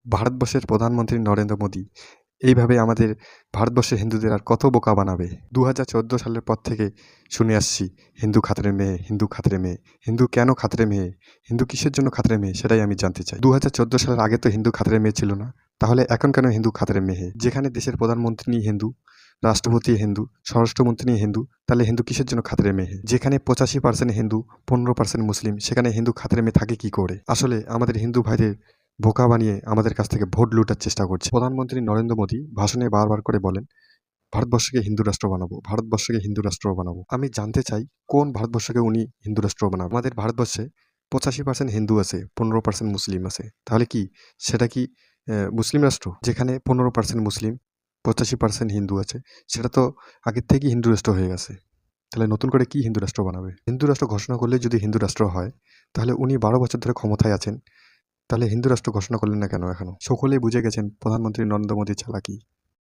ভারতবর্ষের প্রধানমন্ত্রী নরেন্দ্র মোদী এইভাবে আমাদের ভারতবর্ষের হিন্দুদের আর কত বোকা বানাবে। 2014 সালের পর থেকে শুনে আসছি হিন্দু খাতরে মেয়ে, হিন্দু খাতরে মেয়ে। হিন্দু কেন খাতরে মেয়ে, হিন্দু কিসের জন্য খাতরে মেয়ে, সেটাই আমি জানতে চাই। 2014 সালের আগে তো হিন্দু খাতরে মেয়ে ছিল না, তাহলে এখন কেন হিন্দু খাতরে মেয়ে? যেখানে দেশের প্রধানমন্ত্রী হিন্দু, রাষ্ট্রপতি হিন্দু, স্বরাষ্ট্রমন্ত্রী হিন্দু, তাহলে হিন্দু কিসের জন্য খাতরে মেয়ে? যেখানে 85% হিন্দু, 15% মুসলিম, সেখানে হিন্দু খাতরে মেয়ে থাকে কি করে? আসলে আমাদের হিন্দু ভাইদের বোকা বানিয়ে আমাদের কাছ থেকে ভোট লুটার চেষ্টা করছে। প্রধানমন্ত্রী নরেন্দ্র মোদী ভাষণে বারবার করে বলেন, ভারতবর্ষকে হিন্দু রাষ্ট্র বানাবো, ভারতবর্ষকে হিন্দু রাষ্ট্র বানাবো। আমি জানতে চাই কোন ভারতবর্ষকে উনি হিন্দু রাষ্ট্র বানাবো? আমাদের ভারতবর্ষে 85% হিন্দু আছে, 15% মুসলিম আছে। তাহলে কি সেটা কি মুসলিম রাষ্ট্র? যেখানে 15% মুসলিম, 85% হিন্দু আছে, সেটা তো আগের থেকেই হিন্দু রাষ্ট্র হয়ে গেছে। তাহলে নতুন করে কি হিন্দু রাষ্ট্র বানাবে? হিন্দু রাষ্ট্র ঘোষণা করলে যদি হিন্দু রাষ্ট্র হয়, তাহলে উনি 12 বছর ধরে ক্ষমতায় আছেন, তাহলে হিন্দু রাষ্ট্র ঘোষণা করলেন না কেন এখনো? সকলেই বুঝে গেছেন প্রধানমন্ত্রী নরেন্দ্র মোদীর চালাকি।